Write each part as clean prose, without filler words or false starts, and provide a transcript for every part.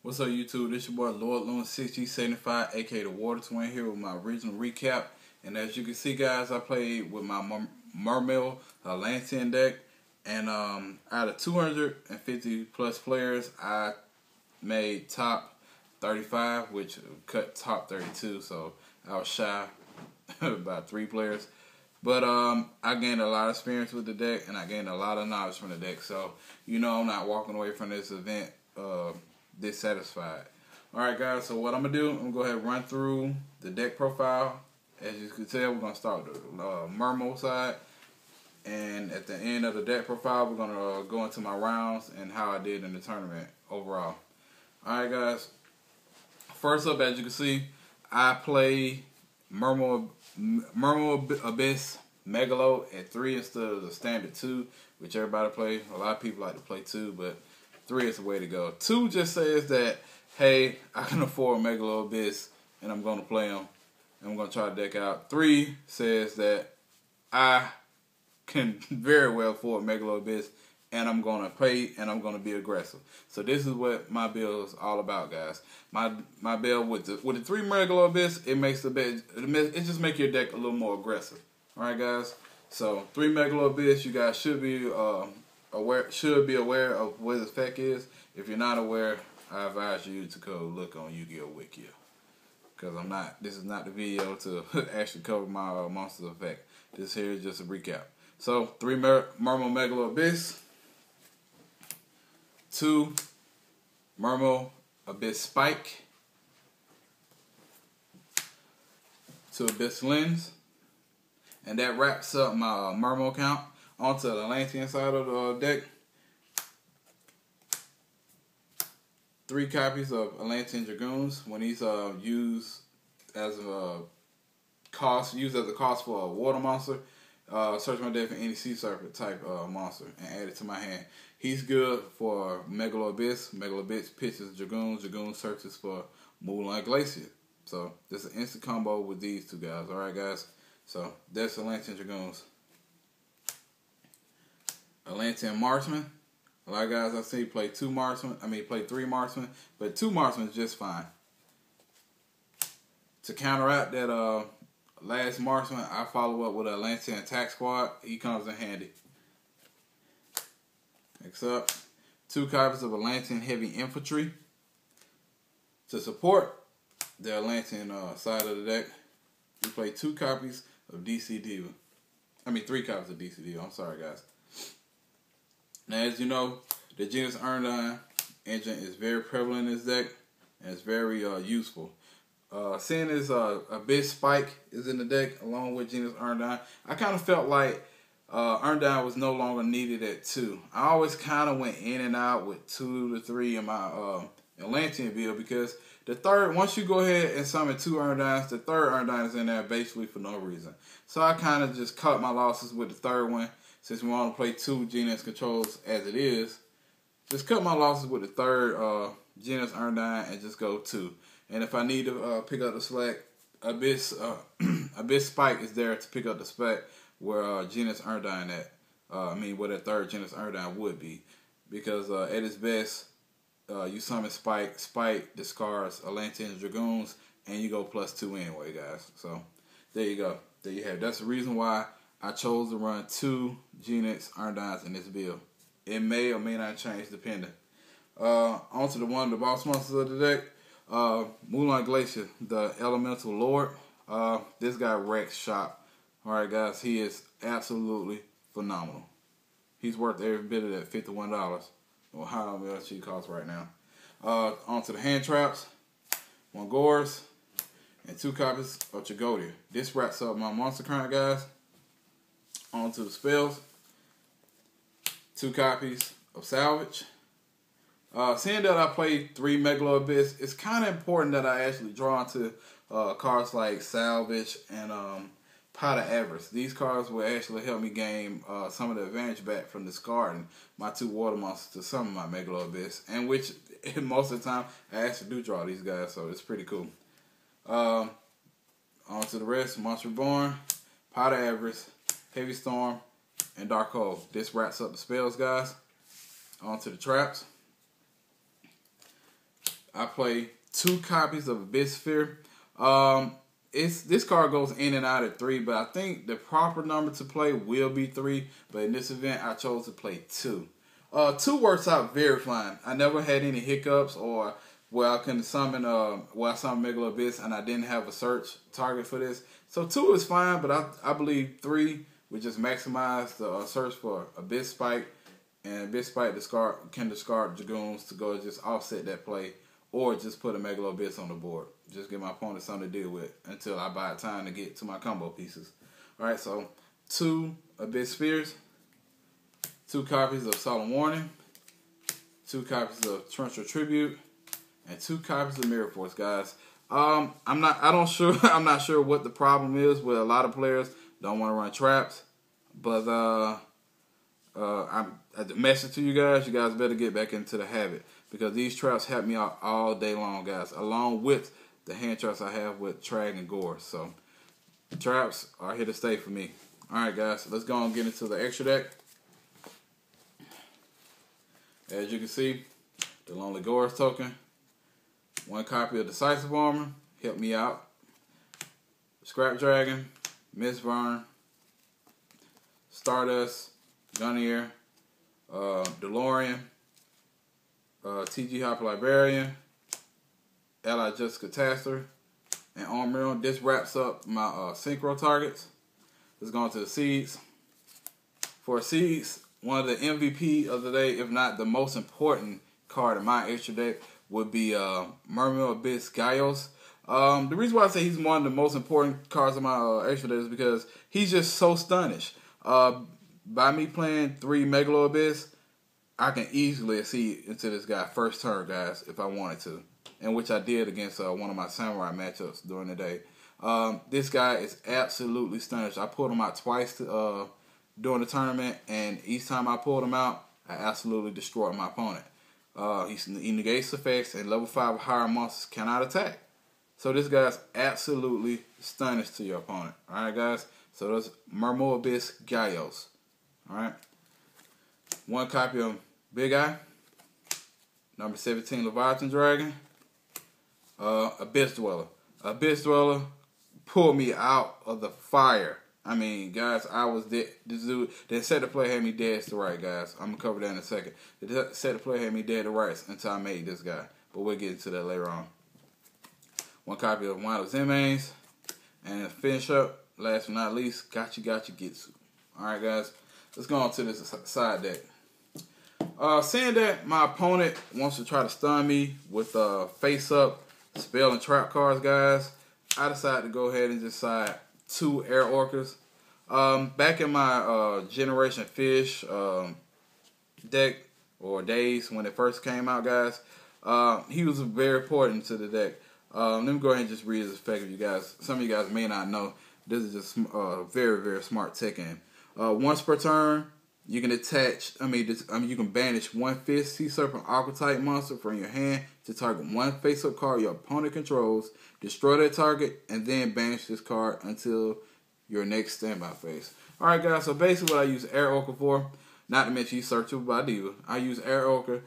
What's up, YouTube? This your boy LordLunar 6G75, aka the Water Twin, here with my original recap. And as you can see, guys, I played with my Mermail Atlantean deck, and out of 250 plus players, I made top 35, which cut top 32. So I was shy about 3 players. But I gained a lot of experience with the deck, and I gained a lot of knowledge from the deck. So I'm not walking away from this event dissatisfied. Alright, guys, so what I'm going to do, I'm going to go ahead and run through the deck profile. As you can tell, we're going to start with the Mermail side. And at the end of the deck profile, we're going to go into my rounds and how I did in the tournament overall. Alright, guys. First up, as you can see, I play Mermail AbyssMegalo at 3 instead of the standard 2, which everybody play. A lot of people like to play 2, but 3 is the way to go. 2 just says that, hey, I can afford Megalo Abyss, and I'm going to play him, and I'm going to try to deck out. 3 says that I can very well afford Megalo Abyss, and I'm going to pay, and I'm going to be aggressive. So this is what my build is all about, guys. My build with the 3 Megalo Abyss, it makes the bet, it just makes your deck a little more aggressive. All right, guys. So 3 Megalo Abyss, you guys should be aware of what the effect is. If you're not aware, I advise you to go look on Yu-Gi-Oh! Wiki, because this is not the video to actually cover my monsters effect. This here is just a recap. So 3 Mermail Megalo Abyss, 2 Mermail Abysspike, 2 Abysslinde, and that wraps up my Mermail count. Onto the Atlantean side of the deck, 3 copies of Atlantean Dragoons. When these used as a cost for a water monster, search my deck for any sea serpent type monster and add it to my hand. He's good for Mermail Abyss. Mermail Abyss pitches Dragoons. Dragoon searches for Moulanglacia. So this is an instant combo with these 2 guys. All right, guys. So that's Atlantean Dragoons. Atlantean Marksman. A lot of guys I see play 3 Marksmen, but 2 Marksmen is just fine. To counteract that last Marksman, I follow up with an Atlantean Attack Squad. He comes in handy. Next up, 2 copies of Atlantean Heavy Infantry. To support the Atlantean side of the deck, we play 2 copies of DC Diva. 3 copies of DC Diva. I'm sorry, guys. Now, as you know, the Genex Undine engine is very prevalent in this deck, and it's very useful. Seeing as Abysspike is in the deck along with Genex Undine, I kind of felt like Undine was no longer needed at 2. I always kind of went in and out with 2 to 3 in my Atlantean build, because the third, once you go ahead and summon 2 Undines, the third Undine is in there basically for no reason. So I kind of just cut my losses with the third one. Since we want to play 2 Genex Controllers as it is, just cut my losses with the third Genex Undine and just go 2. And if I need to pick up the slack, Abysspike is there to pick up the slack where Genex Undine at. Where that third Genex Undine would be. Because at its best, you summon Spike, Spike discards Atlantean Dragoons, and you go +2 anyway, guys. So there you go. There you have it. That's the reason why I chose to run 2 Genex Undines in this build. It may or may not change depending. Onto one of the boss monsters of the deck, Moulanglacia, the Elemental Lord. This guy wrecks shop. Alright, guys, he is absolutely phenomenal. He's worth every bit of that $51, or how much he costs right now. Onto the hand traps, 1 Gorz, and 2 copies of Tragodia. This wraps up my monster count, guys. On to the spells, 2 copies of Salvage. Seeing that I played 3 Megalo Abyss, it's kind of important that I actually draw into cards like Salvage and Pot of Avarice. These cards will actually help me gain some of the advantage back from discarding my 2 water monsters to summon my Megalo Abyss, and which most of the time I actually do draw these guys, so it's pretty cool. On to the rest, Monster Reborn, Pot of Avarice, Heavy Storm, and Dark Hole. This wraps up the spells, guys. On to the traps. I play 2 copies of Abyssphere. This card goes in and out at 3, but I think the proper number to play will be 3. But in this event, I chose to play 2. 2 works out very fine. I never had any hiccups or where I couldn't summon, I summoned Mermail Abyss and I didn't have a search target for this. So 2 is fine, but I believe 3 would just maximize the search for Abysspike, and Abysspike can discard Dragoons to go just offset that play, or just put a Mermail Abyss on the board. Just give my opponent something to deal with until I buy time to get to my combo pieces. Alright, so 2 Abyss Spheres, 2 copies of Solemn Warning, 2 copies of Torrential Tribute, and 2 copies of Mirror Force, guys. I'm not sure what the problem is with a lot of players don't want to run traps, but I'm at the message to you guys better get back into the habit, because these traps help me out all day long, guys, along with the hand traps I have with Trag and Gorz. So traps are here to stay for me. Alright, guys, let's go and get into the extra deck. As you can see, the Lonely Gorz token, 1 copy of Decisive Armor, help me out. Scrap Dragon, Mistburn, Stardust, Gunnier, DeLorean, TG Hyper Librarian, Ally Jessica Taster, and Armor. This wraps up my synchro targets. Let's go on to the seeds. For seeds, one of the MVP of the day, if not the most important card in my extra deck, would be Mermail Abyssgaios. The reason why I say he's one of the most important cards in my extra deck is because he's just so stunnish. By me playing 3 Megalo Abyss, I can easily see into this guy first turn, guys, if I wanted to. And which I did against one of my Samurai matchups during the day. This guy is absolutely stunnish. I pulled him out twice during the tournament, and each time I pulled him out, I absolutely destroyed my opponent. He negates effects, and level 5 or higher monsters cannot attack. So this guy's absolutely stunnish to your opponent. Alright, guys? So that's Mermail Abyssgaios. Alright? 1 copy of Big Eye. Number 17 Leviathan Dragon. Abyss Dweller. Abyss Dweller pulled me out of the fire. I mean, guys, I was dead. This dude, the set of play had me dead to right, guys. I'm going to cover that in a second. The set of play had me dead to rights until I made this guy. But we'll get into that later on. 1 copy of Wild Zemains. And finish up, last but not least, Gotcha Gitsu. Alright, guys, let's go on to this side deck. Seeing that my opponent wants to try to stun me with face-up spell and trap cards, guys, I decided to go ahead and just side 2 Air Orcas. Back in my Generation Fish deck, or days when it first came out, guys, he was very important to the deck. Let me go ahead and just read his effect if you guys. Some of you guys may not know. This is just very, very smart tech in. Once per turn, you can attach. You can banish 1 Fist Sea Serpent Aqua type monster from your hand to target 1 face-up card your opponent controls. Destroy that target and then banish this card until your next standby phase. All right, guys. So basically, what I use Air Orca for, not to mention he's searchable by Diva. I use Air Orca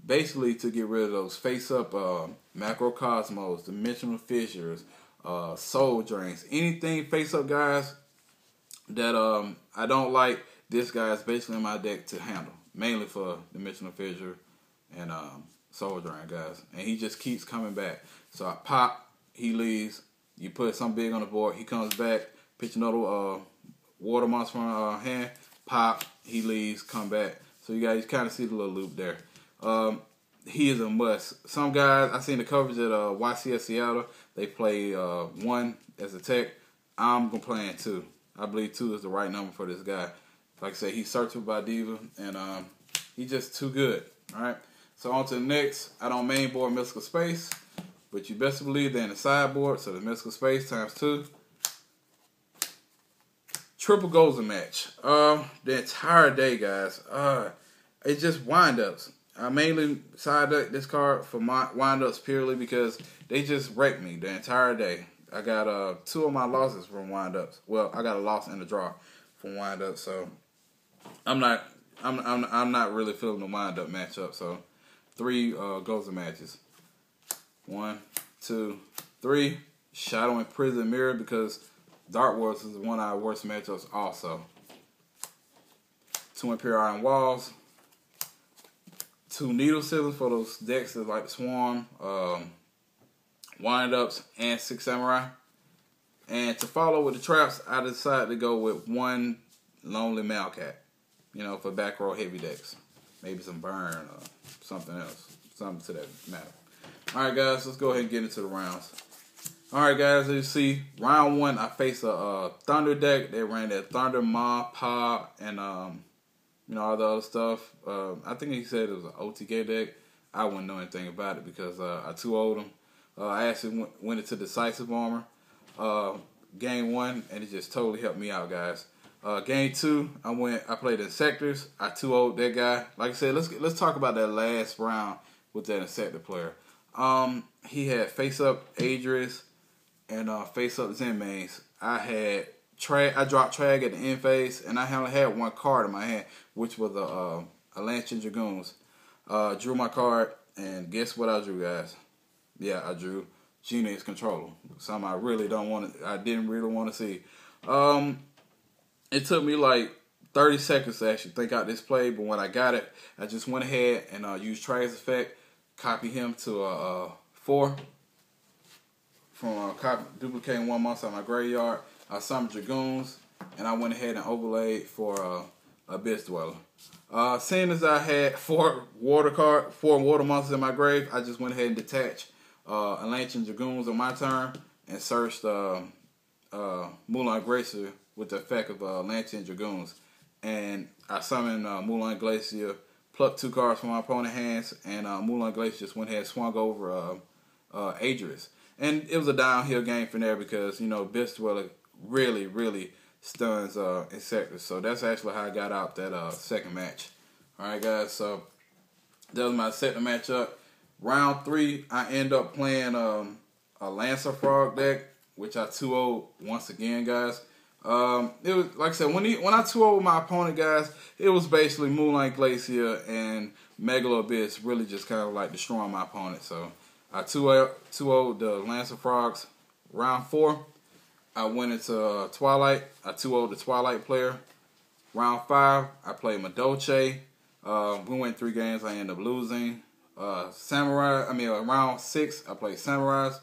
basically to get rid of those face-up Macrocosmos, Dimensional Fissures, Soul Drains, anything face-up, guys, that I don't like. This guy is basically in my deck to handle, mainly for Dimensional Fissure and Soul Drain, guys. And he just keeps coming back. So I pop, he leaves. You put something big on the board, he comes back, pitch another water monster from hand, pop, he leaves, come back. So you guys kind of see the little loop there. He is a must. Some guys, I seen the coverage at YCS Seattle, they play 1 as a tech. I'm going to play 2. I believe 2 is the right number for this guy. Like I said, he's searchable by Diva, and he's just too good. Alright, so on to the next. I don't main board Mystical Space, but you best believe they're in the sideboard, so the Mystical Space times 2. Triple goals a match. The entire day, guys. It's just wind-ups. I mainly side deck this card for my wind-ups purely because they just wrecked me the entire day. I got 2 of my losses from wind-ups. Well, I got a loss and a draw from wind-ups, so I'm not really feeling the wind-up matchup. So 3 goals and matches. 1, 2, 3. Shadow and Prison Mirror, because Dark Wars is one of our worst matchups also. 2 Imperial Iron Walls. 2 Needle Sealers for those decks that like the Swarm, Wind-Ups, and 6 Samurai. And to follow with the traps, I decided to go with 1 Lonely Malcat, you know, for back row heavy decks. Maybe some Burn or something else. Something to that matter. Alright guys, let's go ahead and get into the rounds. Alright guys, as you see, round 1, I faced a Thunder deck. They ran that Thunder, Ma, Pa, and you know, all the other stuff. I think he said it was an OTK deck. I wouldn't know anything about it because I 2-0'd him. I actually went into Decisive Armor. Game 1, and it just totally helped me out, guys. Game 2, I played Inzecktors. I 2-0'd that guy. Like I said, let's talk about that last round with that Inzector player. He had face up Avarice and face up Zenmains. I dropped Trag at the end phase, and I only had 1 card in my hand, which was the Atlantean Dragoons. Drew my card, and guess what I drew, guys? Yeah, I drew Genex Controller. Something I didn't really want to see. It took me like 30 seconds to actually think out this play, but when I got it, I just went ahead and used Trag's effect, copy him to 4 from duplicating 1 monster out of my graveyard. I summoned Dragoons, and I went ahead and overlaid for Abyss Dweller. Seeing as I had 4 water monsters in my grave, I just went ahead and detached Atlantean Dragoons on my turn and searched Moulanglacia with the effect of Atlantean Dragoons. And I summoned Moulanglacia, plucked 2 cards from my opponent's hands, and Moulanglacia just went ahead and swung over Avarice. And it was a downhill game from there because, you know, Abyss Dweller really stuns Inzecktors. So that's actually how I got out that second match. Alright guys, so that was my second matchup. Round 3, I end up playing a Lancer Frog deck, which I 2-0'd once again, guys. It was, like I said, when I 2-0'd my opponent, guys, it was basically Moulanglacia and Megalo Abyss really just kind of like destroying my opponent. So I 2-0'd the Lancer Frogs. Round 4, I went into Twilight. I 2-0'd the Twilight player. Round 5, I played Maduolche. We went 3 games. I ended up losing. Round 6, I played Samurais.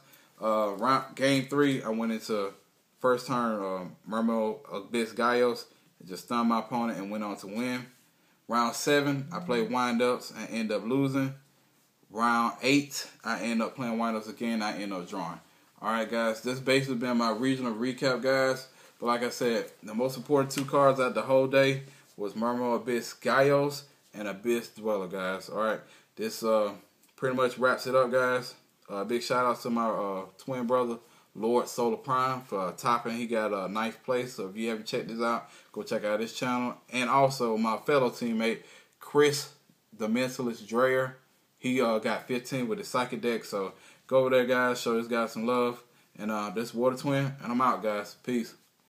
Game 3, I went into first turn Mermail Abyssgaios. It just stunned my opponent and went on to win. Round 7, I played Wind-Ups and ended up losing. Round 8, I ended up playing Wind-Ups again. I ended up drawing. Alright guys, this basically been my regional recap, guys. But like I said, the most important 2 cards out the whole day was Mermail Abysgaios and Abyss Dweller, guys. Alright, this pretty much wraps it up, guys. Big shout out to my twin brother, Lord Solar Prime, for topping. He got a 9th place, so if you haven't checked this out, go check out his channel. And also my fellow teammate, Chris, the Mentalist Dreyer. He got 15 with his Psychic deck, so go over there, guys. Show this guy some love. And this Water Twin, and I'm out, guys. Peace.